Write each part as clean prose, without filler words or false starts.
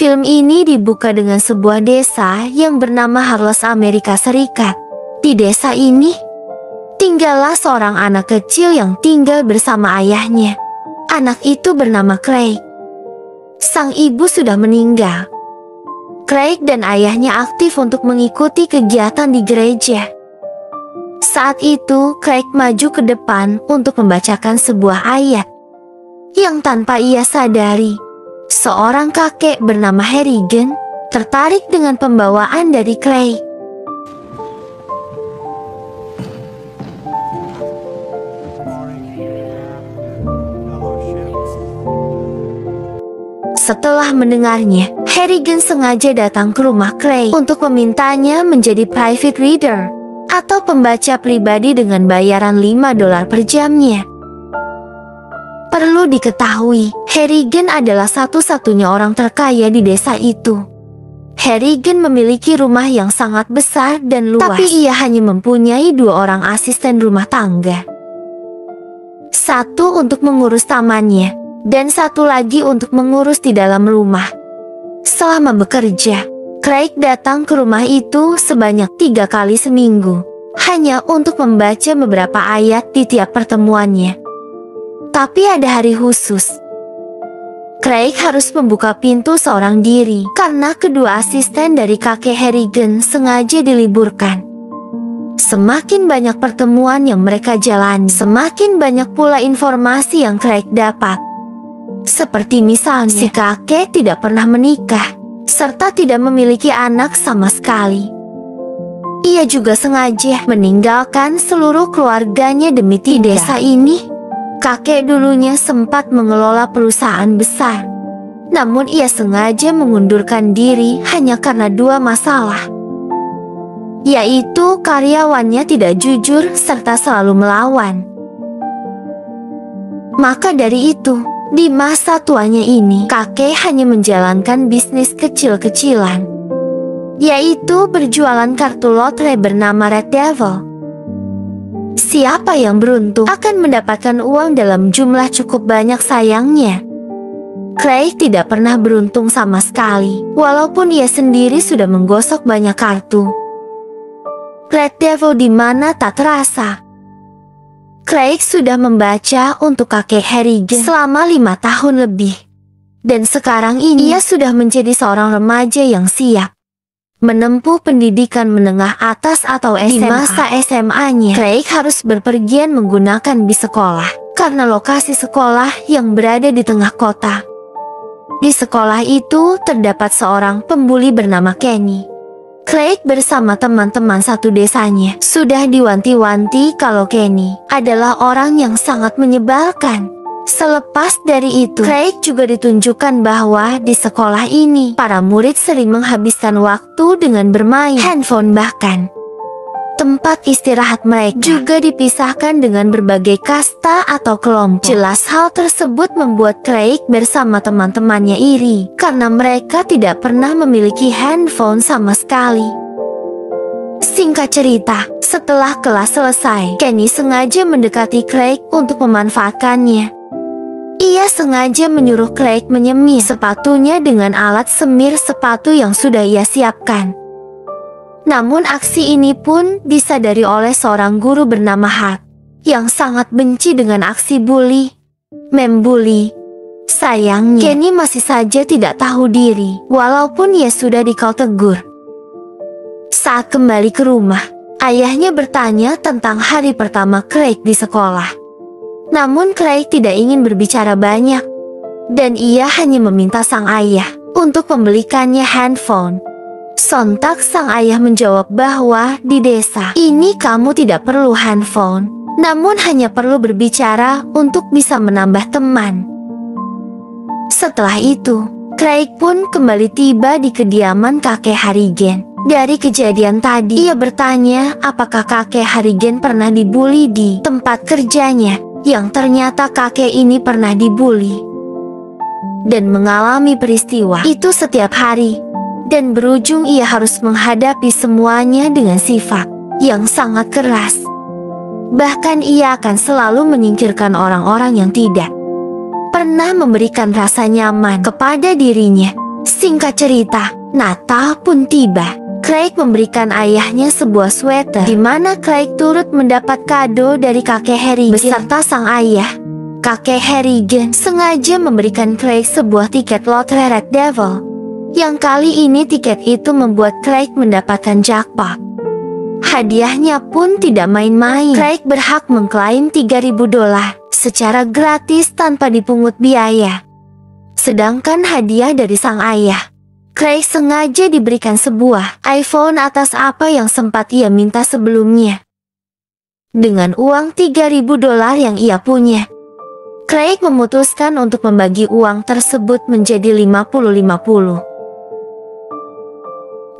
Film ini dibuka dengan sebuah desa yang bernama Harles, Amerika Serikat. Di desa ini, tinggallah seorang anak kecil yang tinggal bersama ayahnya. Anak itu bernama Craig. Sang ibu sudah meninggal. Craig dan ayahnya aktif untuk mengikuti kegiatan di gereja. Saat itu, Craig maju ke depan untuk membacakan sebuah ayat. Yang tanpa ia sadari, seorang kakek bernama Harrigan tertarik dengan pembawaan dari Craig. Setelah mendengarnya, Harrigan sengaja datang ke rumah Craig untuk memintanya menjadi private reader atau pembaca pribadi dengan bayaran $5 per jamnya. Perlu diketahui, Harrigan adalah satu-satunya orang terkaya di desa itu. Harrigan memiliki rumah yang sangat besar dan luas, tapi ia hanya mempunyai 2 orang asisten rumah tangga. Satu untuk mengurus tamannya, dan satu lagi untuk mengurus di dalam rumah. Selama bekerja, Craig datang ke rumah itu sebanyak 3 kali seminggu, hanya untuk membaca beberapa ayat di tiap pertemuannya. Tapi ada hari khusus. Craig harus membuka pintu seorang diri karena kedua asisten dari kakek Harrigan sengaja diliburkan. Semakin banyak pertemuan yang mereka jalani, semakin banyak pula informasi yang Craig dapat. Seperti misalnya, si kakek tidak pernah menikah, serta tidak memiliki anak sama sekali. Ia juga sengaja meninggalkan seluruh keluarganya demi di desa ini. Kakek dulunya sempat mengelola perusahaan besar, namun ia sengaja mengundurkan diri hanya karena 2 masalah, yaitu karyawannya tidak jujur serta selalu melawan. Maka dari itu, di masa tuanya ini, kakek hanya menjalankan bisnis kecil-kecilan, yaitu berjualan kartu lotre bernama Red Devil. Siapa yang beruntung akan mendapatkan uang dalam jumlah cukup banyak. Sayangnya, Craig tidak pernah beruntung sama sekali, walaupun ia sendiri sudah menggosok banyak kartu Red Devil di mana tak terasa. Craig sudah membaca untuk kakek Harrigan selama 5 tahun lebih. Dan sekarang ini ia sudah menjadi seorang remaja yang siap menempuh pendidikan menengah atas atau SMA. Di masa SMA-nya, Craig harus berpergian menggunakan bis sekolah karena lokasi sekolah yang berada di tengah kota. Di sekolah itu terdapat seorang pembuli bernama Kenny. Craig bersama teman-teman satu desanya sudah diwanti-wanti kalau Kenny adalah orang yang sangat menyebalkan. Selepas dari itu, Craig juga ditunjukkan bahwa di sekolah ini para murid sering menghabiskan waktu dengan bermain handphone, bahkan tempat istirahat mereka juga dipisahkan dengan berbagai kasta atau kelompok. Jelas hal tersebut membuat Craig bersama teman-temannya iri karena mereka tidak pernah memiliki handphone sama sekali. Singkat cerita, setelah kelas selesai, Kenny sengaja mendekati Craig untuk memanfaatkannya. Ia sengaja menyuruh Craig menyemir sepatunya dengan alat semir sepatu yang sudah ia siapkan. Namun aksi ini pun disadari oleh seorang guru bernama Hart yang sangat benci dengan aksi bully, membuli. Sayangnya, Kenny masih saja tidak tahu diri walaupun ia sudah dikau tegur. Saat kembali ke rumah, ayahnya bertanya tentang hari pertama Craig di sekolah. Namun Craig tidak ingin berbicara banyak, dan ia hanya meminta sang ayah untuk membelikannya handphone. Sontak sang ayah menjawab bahwa di desa ini kamu tidak perlu handphone, namun hanya perlu berbicara untuk bisa menambah teman. Setelah itu, Craig pun kembali tiba di kediaman kakek Harrigan. Dari kejadian tadi, ia bertanya apakah kakek Harrigan pernah dibully di tempat kerjanya, yang ternyata kakek ini pernah dibully dan mengalami peristiwa itu setiap hari. Dan berujung ia harus menghadapi semuanya dengan sifat yang sangat keras. Bahkan ia akan selalu menyingkirkan orang-orang yang tidak pernah memberikan rasa nyaman kepada dirinya. Singkat cerita, Natal pun tiba. Craig memberikan ayahnya sebuah sweater, di mana Craig turut mendapat kado dari kakek Harrigan beserta sang ayah. Kakek Harrigan sengaja memberikan Craig sebuah tiket lotre Red Devil. Yang kali ini tiket itu membuat Craig mendapatkan jackpot. Hadiahnya pun tidak main-main. Craig berhak mengklaim $3.000 secara gratis tanpa dipungut biaya. Sedangkan hadiah dari sang ayah, Craig sengaja diberikan sebuah iPhone atas apa yang sempat ia minta sebelumnya. Dengan uang $3.000 yang ia punya, Craig memutuskan untuk membagi uang tersebut menjadi 50-50.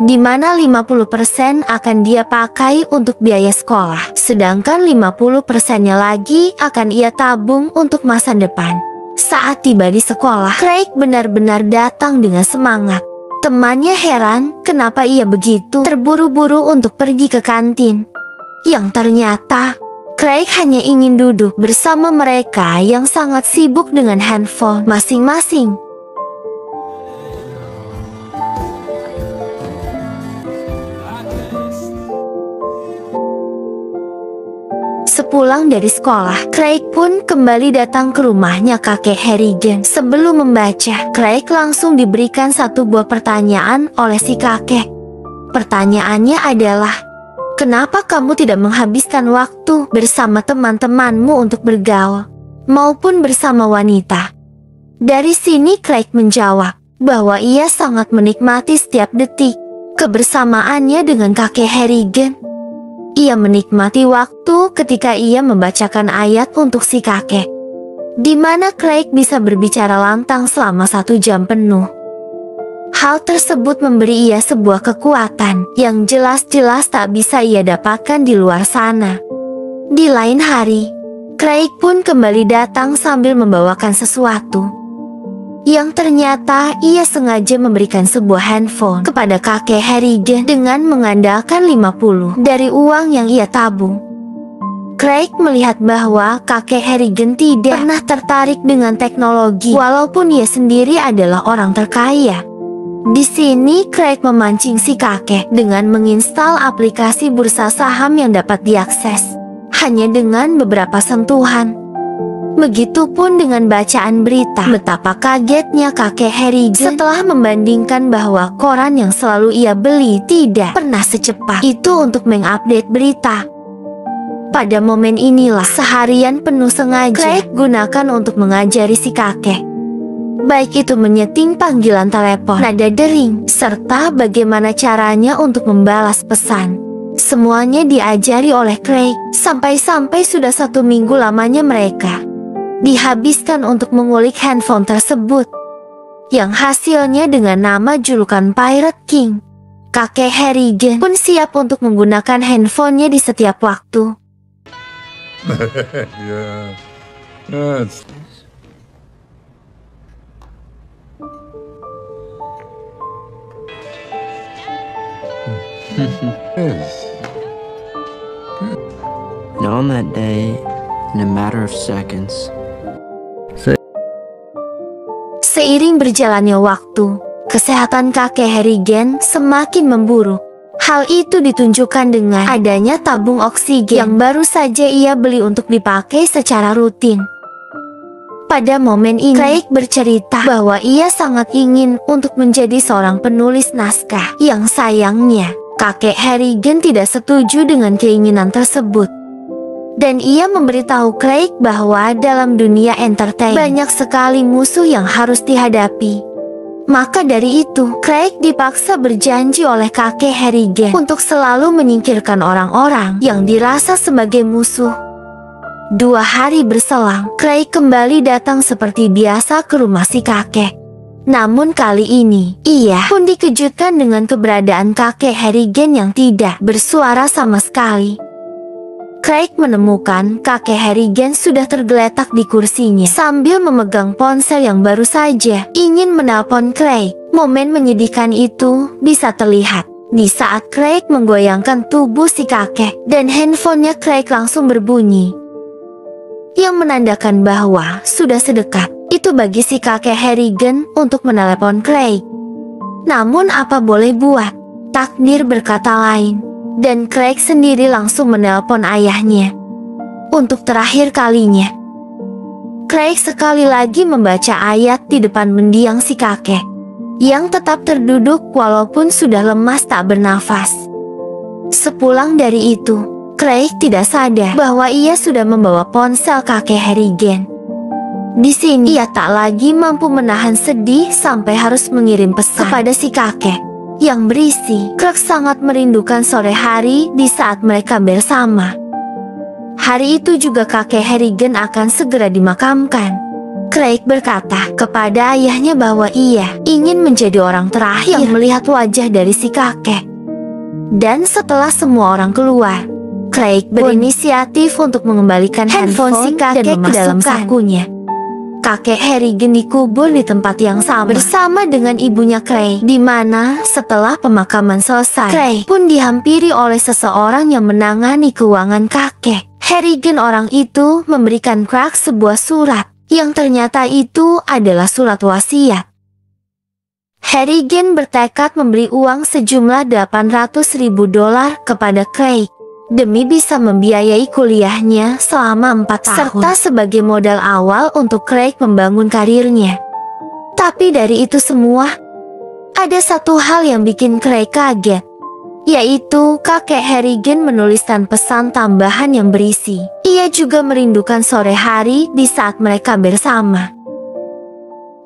Di mana 50% akan dia pakai untuk biaya sekolah, sedangkan 50%-nya lagi akan ia tabung untuk masa depan. Saat tiba di sekolah, Craig benar-benar datang dengan semangat. Temannya heran kenapa ia begitu terburu-buru untuk pergi ke kantin. Yang ternyata, Craig hanya ingin duduk bersama mereka yang sangat sibuk dengan handphone masing-masing. Sepulang dari sekolah, Craig pun kembali datang ke rumahnya kakek Harrigan. Sebelum membaca, Craig langsung diberikan satu buah pertanyaan oleh si kakek. Pertanyaannya adalah, kenapa kamu tidak menghabiskan waktu bersama teman-temanmu untuk bergaul, maupun bersama wanita? Dari sini Craig menjawab bahwa ia sangat menikmati setiap detik kebersamaannya dengan kakek Harrigan. Ia menikmati waktu ketika ia membacakan ayat untuk si kakek, di mana Craig bisa berbicara lantang selama 1 jam penuh. Hal tersebut memberi ia sebuah kekuatan yang jelas-jelas tak bisa ia dapatkan di luar sana. Di lain hari, Craig pun kembali datang sambil membawakan sesuatu. Yang ternyata ia sengaja memberikan sebuah handphone kepada kakek Harrigan dengan mengandalkan 50 dari uang yang ia tabung. Craig melihat bahwa kakek Harrigan tidak pernah tertarik dengan teknologi, walaupun ia sendiri adalah orang terkaya. Di sini Craig memancing si kakek dengan menginstal aplikasi bursa saham yang dapat diakses hanya dengan beberapa sentuhan. Begitupun dengan bacaan berita. Betapa kagetnya kakek Harrigan setelah membandingkan bahwa koran yang selalu ia beli tidak pernah secepat itu untuk mengupdate berita. Pada momen inilah seharian penuh sengaja Craig gunakan untuk mengajari si kakek. Baik itu menyeting panggilan telepon, nada dering, serta bagaimana caranya untuk membalas pesan. Semuanya diajari oleh Craig, sampai-sampai sudah 1 minggu lamanya mereka dihabiskan untuk mengulik handphone tersebut, yang hasilnya dengan nama julukan Pirate King. Kakek Harrigan pun siap untuk menggunakan handphonenya di setiap waktu. Yeah. That's... And on that day, in a matter of seconds, seiring berjalannya waktu, kesehatan kakek Harrigan semakin memburuk. Hal itu ditunjukkan dengan adanya tabung oksigen yang baru saja ia beli untuk dipakai secara rutin. Pada momen ini, Craig bercerita bahwa ia sangat ingin untuk menjadi seorang penulis naskah. Yang sayangnya, kakek Harrigan tidak setuju dengan keinginan tersebut. Dan ia memberitahu Craig bahwa dalam dunia entertain banyak sekali musuh yang harus dihadapi. Maka dari itu, Craig dipaksa berjanji oleh kakek Harrigan untuk selalu menyingkirkan orang-orang yang dirasa sebagai musuh. 2 hari berselang, Craig kembali datang seperti biasa ke rumah si kakek. Namun kali ini, ia pun dikejutkan dengan keberadaan kakek Harrigan yang tidak bersuara sama sekali. Craig menemukan kakek Harrigan sudah tergeletak di kursinya sambil memegang ponsel yang baru saja ingin menelpon Craig. Momen menyedihkan itu bisa terlihat di saat Craig menggoyangkan tubuh si kakek dan handphonenya Craig langsung berbunyi, yang menandakan bahwa sudah sedekat itu bagi si kakek Harrigan untuk menelepon Craig. Namun apa boleh buat, takdir berkata lain. Dan Craig sendiri langsung menelpon ayahnya. Untuk terakhir kalinya, Craig sekali lagi membaca ayat di depan mendiang si kakek, yang tetap terduduk walaupun sudah lemas tak bernafas. Sepulang dari itu, Craig tidak sadar bahwa ia sudah membawa ponsel kakek Harrigan. Di sini ia tak lagi mampu menahan sedih sampai harus mengirim pesan kepada si kakek yang berisi, Craig sangat merindukan sore hari di saat mereka bersama. Hari itu juga kakek Harrigan akan segera dimakamkan. Craig berkata kepada ayahnya bahwa ia ingin menjadi orang terakhir yang melihat wajah dari si kakek. Dan setelah semua orang keluar, Craig berinisiatif untuk mengembalikan handphone si kakek ke dalam sakunya. Kakek Harrigan dikubur di tempat yang sama bersama dengan ibunya Craig, di mana setelah pemakaman selesai, Craig pun dihampiri oleh seseorang yang menangani keuangan kakek Harrigan. Orang itu memberikan Craig sebuah surat yang ternyata itu adalah surat wasiat. Harrigan bertekad memberi uang sejumlah $800.000 kepada Craig demi bisa membiayai kuliahnya selama 4 tahun, serta sebagai modal awal untuk Craig membangun karirnya. Tapi dari itu semua, ada satu hal yang bikin Craig kaget, yaitu kakek Harrigan menuliskan pesan tambahan yang berisi, ia juga merindukan sore hari di saat mereka bersama.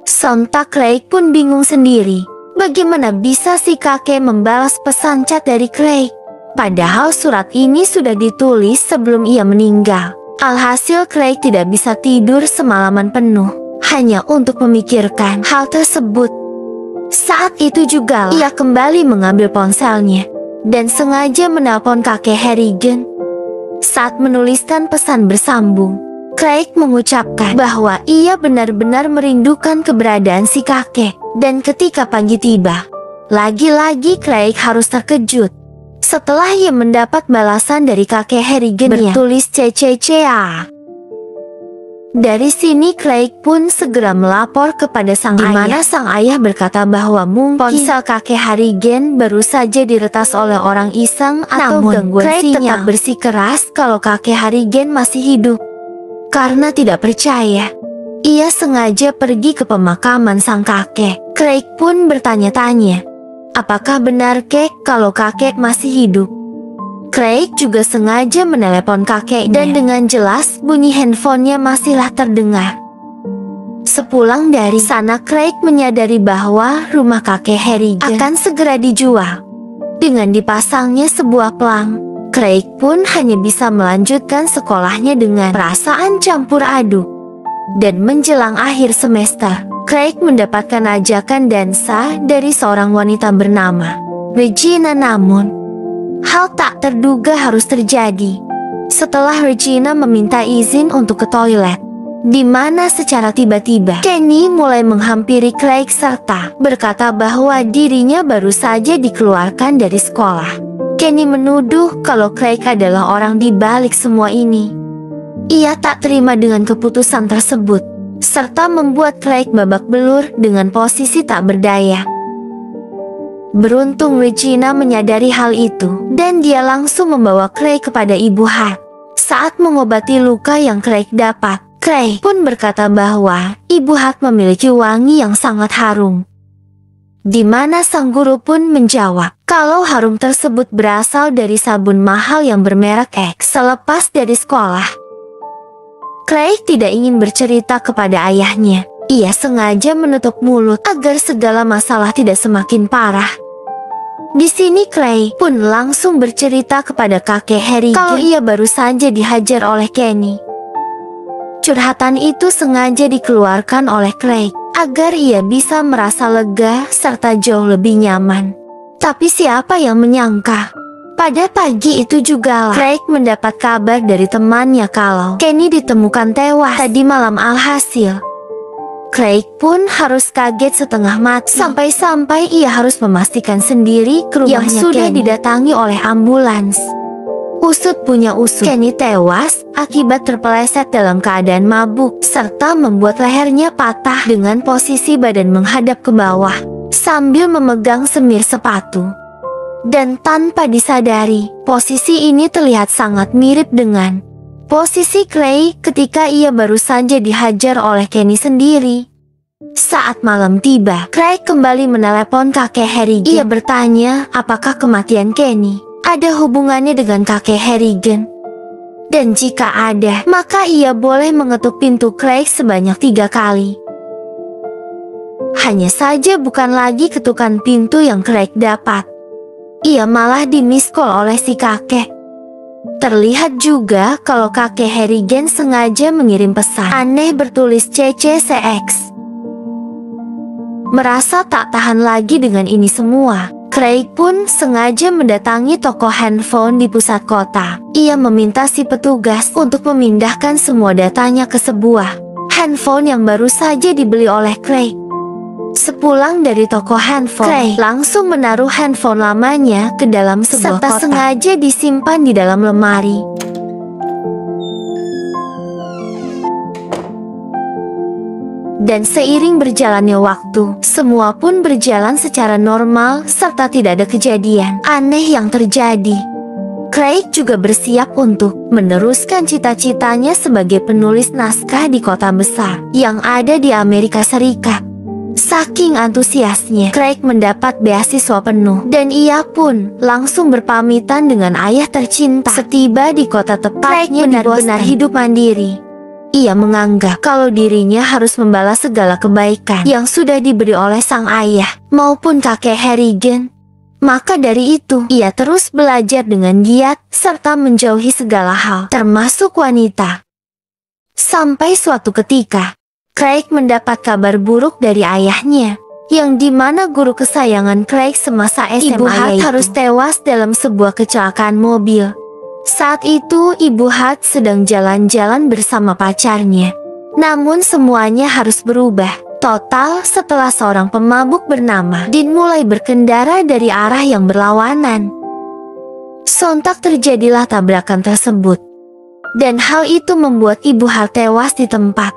Sontak Craig pun bingung sendiri, bagaimana bisa si kakek membalas pesan chat dari Craig? Padahal surat ini sudah ditulis sebelum ia meninggal. Alhasil Craig tidak bisa tidur semalaman penuh, hanya untuk memikirkan hal tersebut. Saat itu juga ia kembali mengambil ponselnya dan sengaja menelpon kakek Harrigan. Saat menuliskan pesan bersambung, Craig mengucapkan bahwa ia benar-benar merindukan keberadaan si kakek. Dan ketika pagi tiba, lagi-lagi Craig harus terkejut setelah ia mendapat balasan dari kakek Harrigan bertulis CCCA. Dari sini Craig pun segera melapor kepada sang ayah, di mana sang ayah berkata bahwa mungkin ponsel kakek Harrigan baru saja diretas oleh orang iseng atau gangguan Craig sinyal. Tetap bersikeras kalau kakek Harrigan masih hidup. Karena tidak percaya, ia sengaja pergi ke pemakaman sang kakek. Craig pun bertanya-tanya, apakah benar kalau kakek masih hidup? Craig juga sengaja menelepon kakeknya dan dengan jelas bunyi handphonenya masihlah terdengar. Sepulang dari sana Craig menyadari bahwa rumah kakek Harrigan akan segera dijual. Dengan dipasangnya sebuah pelang, Craig pun hanya bisa melanjutkan sekolahnya dengan perasaan campur aduk. Dan menjelang akhir semester, Craig mendapatkan ajakan dansa dari seorang wanita bernama Regina. Namun, hal tak terduga harus terjadi setelah Regina meminta izin untuk ke toilet, di mana secara tiba-tiba Kenny mulai menghampiri Craig serta berkata bahwa dirinya baru saja dikeluarkan dari sekolah. Kenny menuduh kalau Craig adalah orang di balik semua ini. Ia tak terima dengan keputusan tersebut, serta membuat Craig babak belur dengan posisi tak berdaya. Beruntung Regina menyadari hal itu, dan dia langsung membawa Craig kepada Ibu Hart. Saat mengobati luka yang Craig dapat, Craig pun berkata bahwa Ibu Hart memiliki wangi yang sangat harum. Di mana sang guru pun menjawab kalau harum tersebut berasal dari sabun mahal yang bermerek X. Selepas dari sekolah, Craig tidak ingin bercerita kepada ayahnya. Ia sengaja menutup mulut agar segala masalah tidak semakin parah. Di sini Craig pun langsung bercerita kepada kakek Harrigan kalau ia baru saja dihajar oleh Kenny. Curhatan itu sengaja dikeluarkan oleh Craig agar ia bisa merasa lega serta jauh lebih nyaman. Tapi siapa yang menyangka, pada pagi itu juga Craig mendapat kabar dari temannya kalau Kenny ditemukan tewas tadi malam. Alhasil, Craig pun harus kaget setengah mati sampai-sampai ia harus memastikan sendiri ke rumahnya yang sudah didatangi oleh ambulans. Usut punya usut, Kenny tewas akibat terpeleset dalam keadaan mabuk serta membuat lehernya patah dengan posisi badan menghadap ke bawah. sambil memegang semir sepatu. Dan tanpa disadari, posisi ini terlihat sangat mirip dengan posisi Craig ketika ia baru saja dihajar oleh Kenny sendiri. Saat malam tiba, Craig kembali menelepon kakek Harrigan. Ia bertanya apakah kematian Kenny ada hubungannya dengan kakek Harrigan. Dan jika ada, maka ia boleh mengetuk pintu Craig sebanyak 3 kali. Hanya saja bukan lagi ketukan pintu yang Craig dapat. Ia malah di-miss-call oleh si kakek. Terlihat juga kalau kakek Harrigan sengaja mengirim pesan aneh bertulis CCCX. Merasa tak tahan lagi dengan ini semua, Craig pun sengaja mendatangi toko handphone di pusat kota. Ia meminta si petugas untuk memindahkan semua datanya ke sebuah handphone yang baru saja dibeli oleh Craig. Sepulang dari toko handphone, Craig langsung menaruh handphone lamanya ke dalam sebuah kotak, sengaja disimpan di dalam lemari. Dan seiring berjalannya waktu, semua pun berjalan secara normal serta tidak ada kejadian aneh yang terjadi. Craig juga bersiap untuk meneruskan cita-citanya sebagai penulis naskah di kota besar yang ada di Amerika Serikat. Saking antusiasnya, Craig mendapat beasiswa penuh dan ia pun langsung berpamitan dengan ayah tercinta. Setiba di kota tepatnya, Craig benar-benar hidup mandiri. Ia menganggap kalau dirinya harus membalas segala kebaikan yang sudah diberi oleh sang ayah maupun kakek Harrigan. Maka dari itu, ia terus belajar dengan giat serta menjauhi segala hal, termasuk wanita. Sampai suatu ketika, Craig mendapat kabar buruk dari ayahnya, yang dimana guru kesayangan Craig semasa SMA, Ibu Hart, harus tewas dalam sebuah kecelakaan mobil. Saat itu Ibu Hart sedang jalan-jalan bersama pacarnya. Namun semuanya harus berubah total setelah seorang pemabuk bernama Dean mulai berkendara dari arah yang berlawanan. Sontak terjadilah tabrakan tersebut, dan hal itu membuat Ibu Hart tewas di tempat.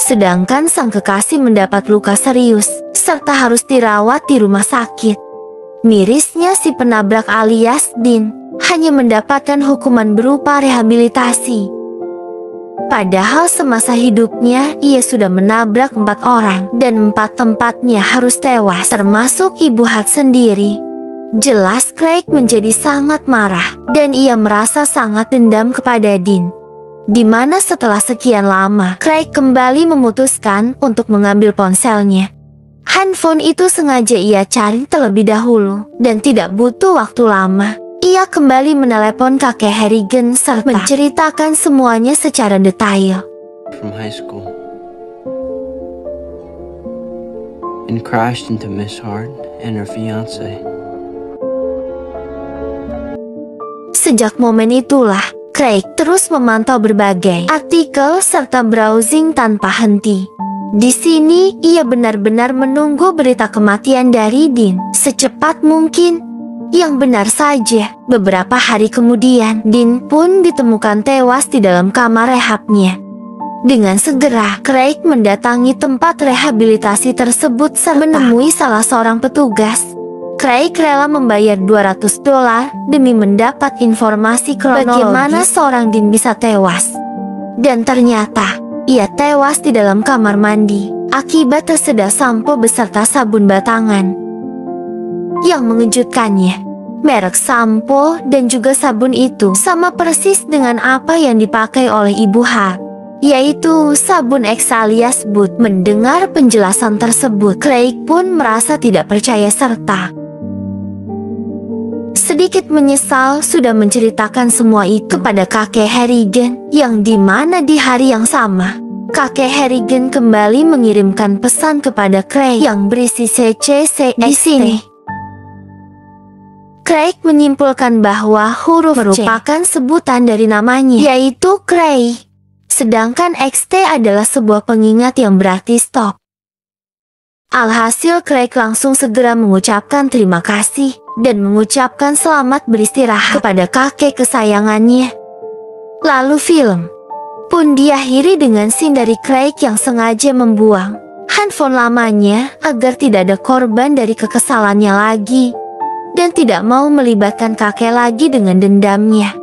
Sedangkan sang kekasih mendapat luka serius, serta harus dirawat di rumah sakit. Mirisnya si penabrak alias Dean hanya mendapatkan hukuman berupa rehabilitasi. Padahal semasa hidupnya ia sudah menabrak 4 orang dan 4-empatnya harus tewas, termasuk Ibu Hart sendiri. Jelas Craig menjadi sangat marah dan ia merasa sangat dendam kepada Dean. Di mana setelah sekian lama, Craig kembali memutuskan untuk mengambil ponselnya. Handphone itu sengaja ia cari terlebih dahulu, dan tidak butuh waktu lama. Ia kembali menelepon kakek Harrigan serta menceritakan semuanya secara detail. From high school and crashed into Miss Hart and her fiance. Sejak momen itulah, Craig terus memantau berbagai artikel serta browsing tanpa henti. Di sini, ia benar-benar menunggu berita kematian dari Dean secepat mungkin. Yang benar saja, beberapa hari kemudian, Dean pun ditemukan tewas di dalam kamar rehabnya. Dengan segera, Craig mendatangi tempat rehabilitasi tersebut serta menemui salah seorang petugas. Craig rela membayar $200 demi mendapat informasi kronologis bagaimana seorang Dean bisa tewas. Dan ternyata, ia tewas di dalam kamar mandi akibat tersedak sampo beserta sabun batangan. Yang mengejutkannya, merek sampo dan juga sabun itu sama persis dengan apa yang dipakai oleh Ibu Hart, yaitu sabun X alias Bud. Mendengar penjelasan tersebut, Craig pun merasa tidak percaya serta sedikit menyesal sudah menceritakan semua itu kepada kakek Harrigan, yang dimana di hari yang sama, kakek Harrigan kembali mengirimkan pesan kepada Craig yang berisi CCCX. Di sini, Craig menyimpulkan bahwa huruf merupakan sebutan dari namanya, yaitu Craig. Sedangkan XT adalah sebuah pengingat yang berarti stop. Alhasil Craig langsung segera mengucapkan terima kasih dan mengucapkan selamat beristirahat kepada kakek kesayangannya. Lalu film pun diakhiri dengan scene dari Craig yang sengaja membuang handphone lamanya agar tidak ada korban dari kekesalannya lagi, dan tidak mau melibatkan kakek lagi dengan dendamnya.